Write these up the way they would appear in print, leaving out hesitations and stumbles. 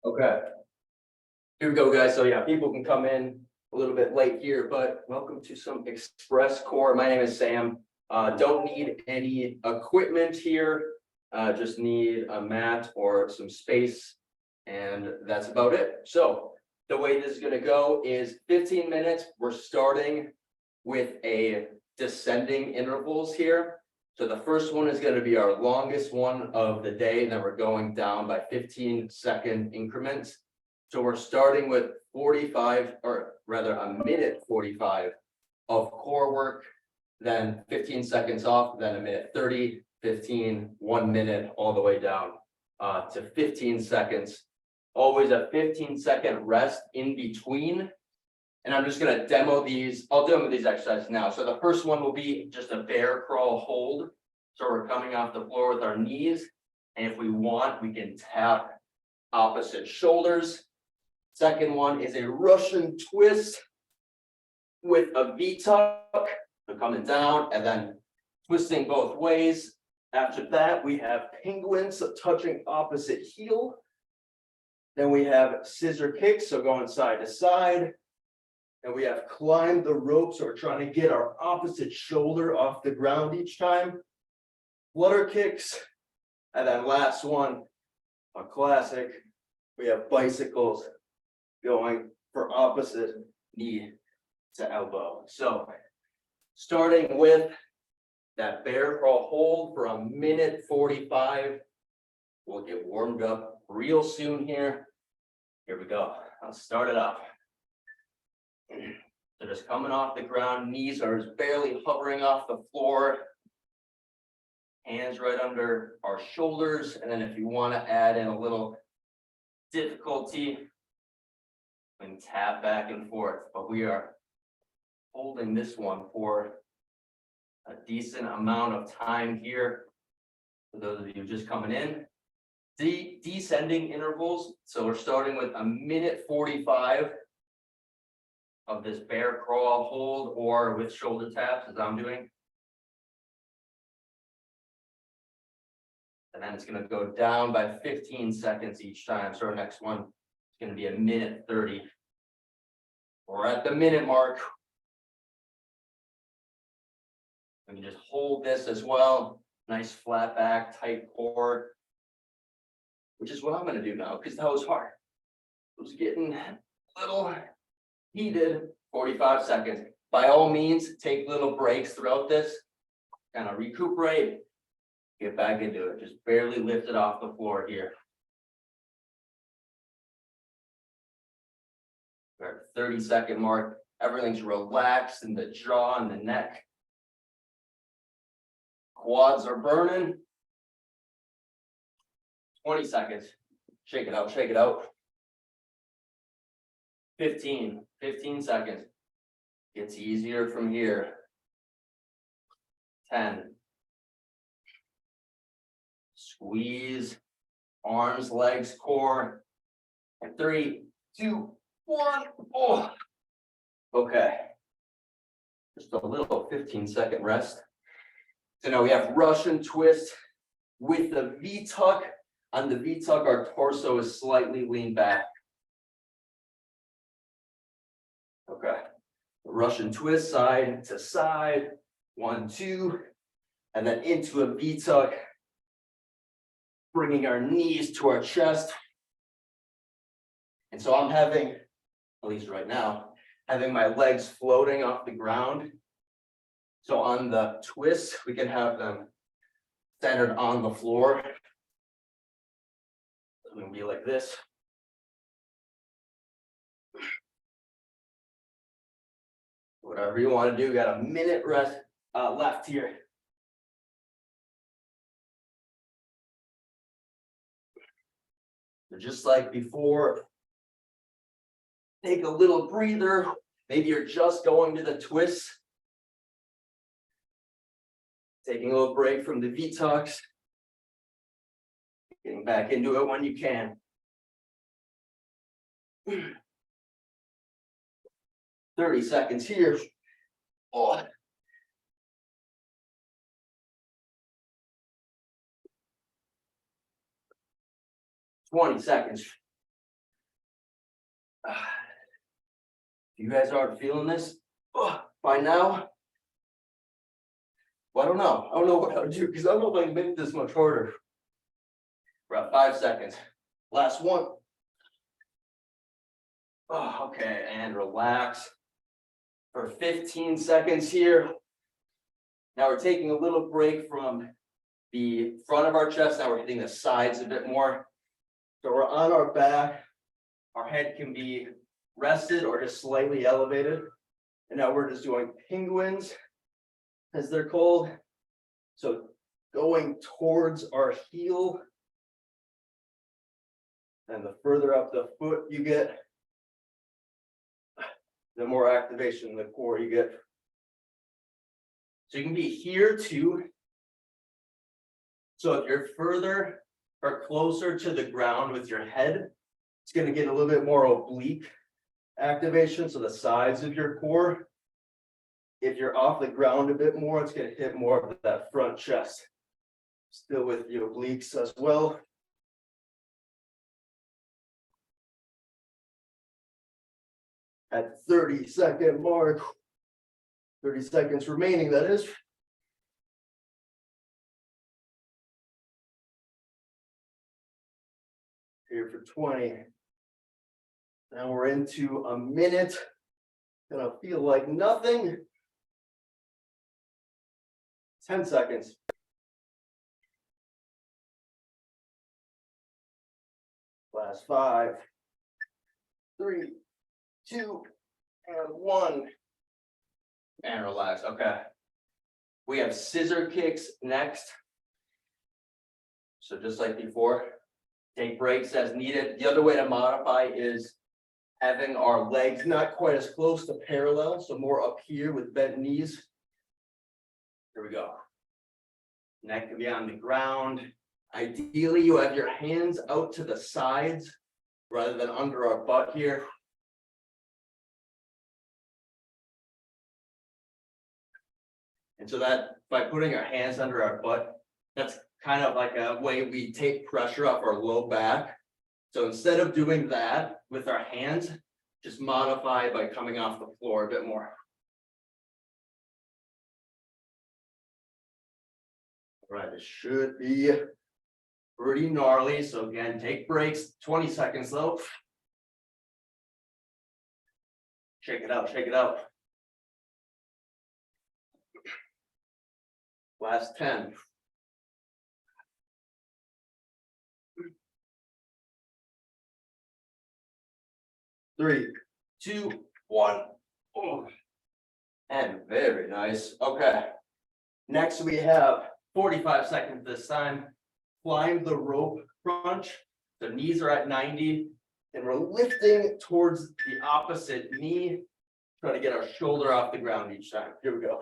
Okay. Here we go, guys. So yeah, people can come in a little bit late here, but welcome to some Express Core. My name is Sam. Don't need any equipment here. Just need a mat or some space, and that's about it. So the way this is gonna go is 15 minutes. We're starting with a descending intervals here. So the first one is gonna be our longest one of the day, and then we're going down by 15-second increments. So we're starting with 45, or rather a minute 45 of core work, then 15 seconds off, then a minute 30, 15, 1 minute, all the way down to 15 seconds. Always a 15-second rest in between. And I'm just gonna demo these. I'll demo these exercises now. So the first one will be just a bear crawl hold. So we're coming off the floor with our knees. And if we want, we can tap opposite shoulders. Second one is a Russian twist with a V-tuck. So coming down and then twisting both ways. After that, we have penguins, so touching opposite heel. Then we have scissor kicks, so going side to side. And we have climbed the rope, so we're trying to get our opposite shoulder off the ground each time. Flutter kicks. And then last one, a classic, we have bicycles going for opposite knee to elbow. So starting with that bear crawl hold for a minute 45. We'll get warmed up real soon here. Here we go. I'll start it off. So just coming off the ground, knees are just barely hovering off the floor. Hands right under our shoulders. And then if you want to add in a little difficulty, we can tap back and forth. But we are holding this one for a decent amount of time here. For those of you just coming in. Descending intervals. So we're starting with a minute 45 of this bear crawl hold, or with shoulder taps as I'm doing. And then it's going to go down by 15 seconds each time. So our next one is going to be a minute 30. We're at the minute mark. We can just hold this as well. Nice flat back, tight core. Which is what I'm going to do now, because that was hard. It was getting a little heated. 45 seconds. By all means, take little breaks throughout this. Kind of recuperate. Get back into it. Just barely lift it off the floor here. We're at the 30-second mark. Everything's relaxed in the jaw and the neck. Quads are burning. 20 seconds. Shake it out, shake it out. 15 seconds. Gets easier from here. 10. Squeeze. Arms, legs, core. And 3, 2, 1. Oh. Okay. Just a little 15-second rest. So now we have Russian twist with the V-tuck. On the V-tuck, our torso is slightly leaned back. Okay. Russian twist, side to side. 1, 2. And then into a V-tuck. Bringing our knees to our chest. And so I'm having, at least right now, having my legs floating off the ground. So on the twist, we can have them centered on the floor. It's going to be like this. Whatever you want to do, got a minute rest left here. So just like before, take a little breather. Maybe you're just going to the twist. Taking a little break from the V-tucks. Getting back into it when you can. 30 seconds here. Oh. 20 seconds. You guys aren't feeling this by now? Well, I don't know. I don't know what I would do because I don't know if I can make this much harder. We're at 5 seconds. Last one. Oh, okay, and relax for 15 seconds here. Now we're taking a little break from the front of our chest. Now we're hitting the sides a bit more. So we're on our back. Our head can be rested or just slightly elevated. And now we're just doing penguins, as they're called. So going towards our heel. And the further up the foot you get, the more activation in the core you get. So you can be here too. So if you're further or closer to the ground with your head, it's going to get a little bit more oblique activation. So the sides of your core. If you're off the ground a bit more, it's going to hit more of that front chest. Still with the obliques as well. At 30-second mark, 30 seconds remaining, that is. Here for 20. Now we're into a minute. Gonna feel like nothing. 10 seconds. Last 5, 3, 2, and 1. And relax. Okay. We have scissor kicks next. So just like before, take breaks as needed. The other way to modify is having our legs not quite as close to parallel, so more up here with bent knees. Here we go. Neck can be on the ground. Ideally, you have your hands out to the sides rather than under our butt here. And so that by putting our hands under our butt, that's kind of like a way we take pressure off our low back. So instead of doing that with our hands, just modify by coming off the floor a bit more. All right, this should be pretty gnarly. So again, take breaks, 20 seconds though. Shake it out, shake it out. Last 10. Three, 2, 1. Oh. And very nice. Okay. Next we have 45 seconds this time. Climb the rope crunch. The knees are at 90. And we're lifting towards the opposite knee. Trying to get our shoulder off the ground each time. Here we go.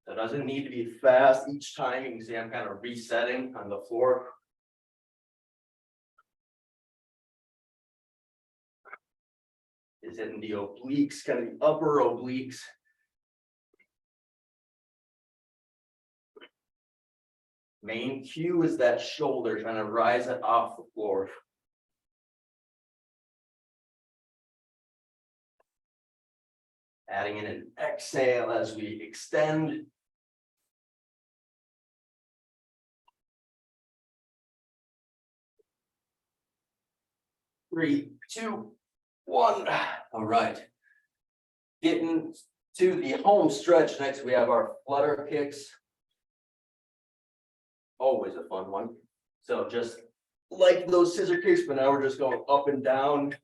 That doesn't need to be fast each time. You can see I'm kind of resetting on the floor. Is hitting the obliques, kind of the upper obliques. Main cue is that shoulder trying to rise it off the floor. Adding in an exhale as we extend. Three, 2, 1. All right. Getting to the home stretch next, we have our flutter kicks. Always a fun one. So just like those scissor kicks, but now we're just going up and down.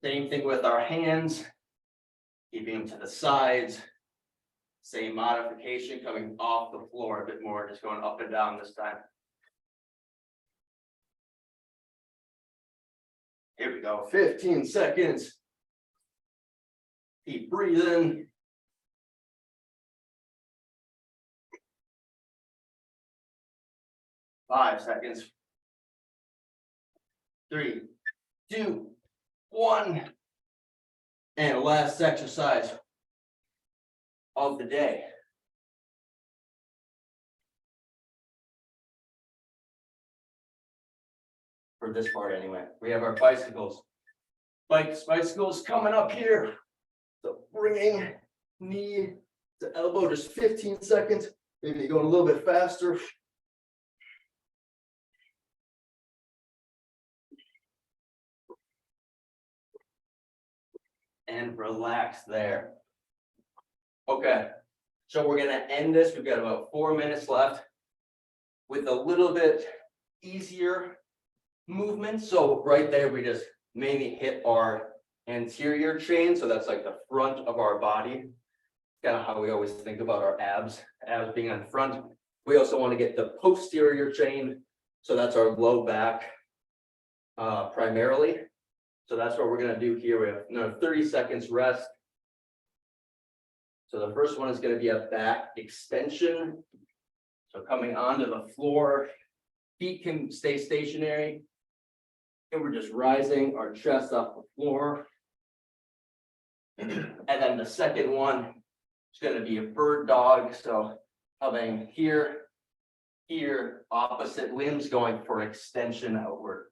Same thing with our hands. Keeping them to the sides. Same modification, coming off the floor a bit more, just going up and down this time. Here we go, 15 seconds. Keep breathing. Five seconds. 3, 2, 1. And last exercise of the day. For this part anyway, we have our bicycles. bicycles coming up here. So bringing knee to elbow, just 15 seconds, maybe going a little bit faster. And relax there. Okay, so we're gonna end this. We've got about 4 minutes left with a little bit easier movement. So right there, we just mainly hit our anterior chain. So that's like the front of our body. Kind of how we always think about our abs being on front. We also want to get the posterior chain. So that's our low back primarily. So that's what we're going to do here. We have another 30 seconds rest. So the first one is going to be a back extension. So coming onto the floor, feet can stay stationary. And we're just rising our chest off the floor. And then the second one is going to be a bird dog. So coming here, opposite limbs going for extension outward.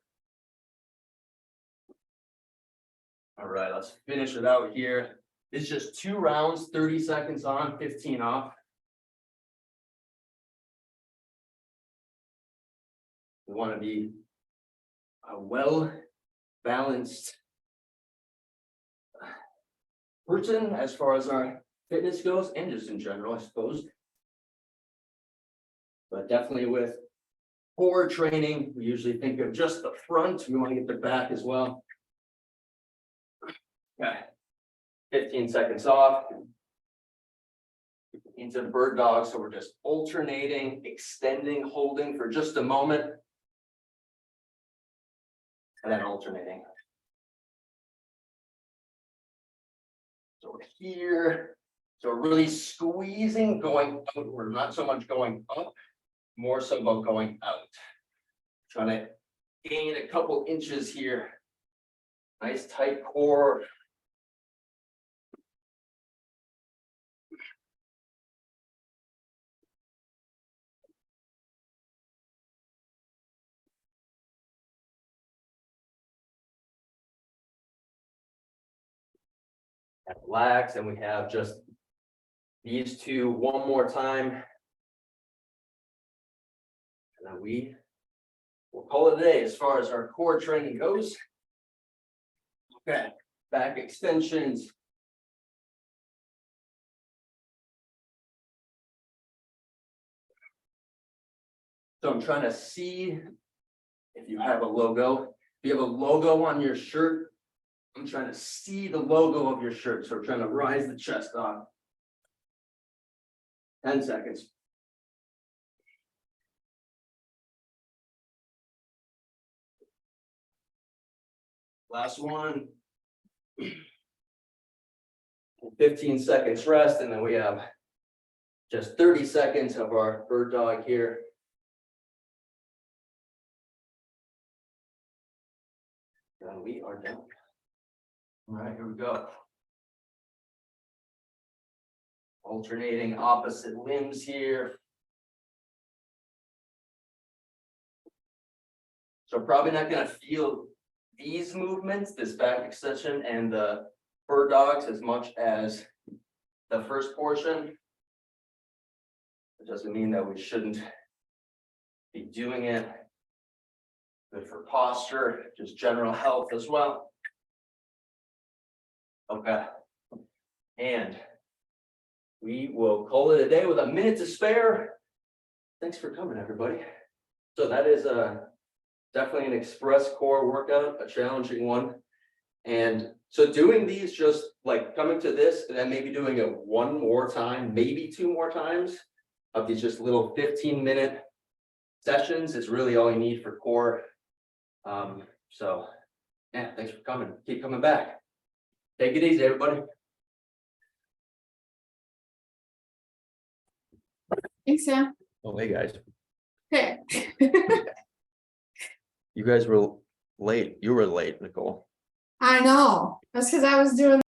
All right, let's finish it out here. It's just 2 rounds, 30 seconds on, 15 off. We want to be a well-balanced person as far as our fitness goes, and just in general, I suppose. But definitely with core training, we usually think of just the front. We want to get the back as well. Okay, 15 seconds off. Into the bird dog, so we're just alternating, extending, holding for just a moment. And then alternating. So we're here. So we're really squeezing, going outward, not so much going up, more so about going out. Trying to gain a couple inches here. Nice tight core. Relax, and we have just these two one more time. And then we will call it a day as far as our core training goes. Okay, back extensions. So I'm trying to see if you have a logo. If you have a logo on your shirt, I'm trying to see the logo of your shirt. So we're trying to rise the chest up. 10 seconds. Last one. 15 seconds rest, and then we have just 30 seconds of our bird dog here. And we are done. All right, here we go. Alternating opposite limbs here. So probably not going to feel these movements, this back extension and the bird dogs, as much as the first portion. It doesn't mean that we shouldn't be doing it. Good for posture, just general health as well. Okay. And we will call it a day with a minute to spare. Thanks for coming, everybody. So that is definitely an express core workout, a challenging one. And so doing these, just like coming to this and then maybe doing it one more time, maybe 2 more times of these just little 15-minute sessions is really all you need for core. So yeah, thanks for coming. Keep coming back. Take it easy, everybody. Thanks, Sam. Oh, hey guys. Okay. You guys were late. You were late, Nicole. I know. That's because I was doing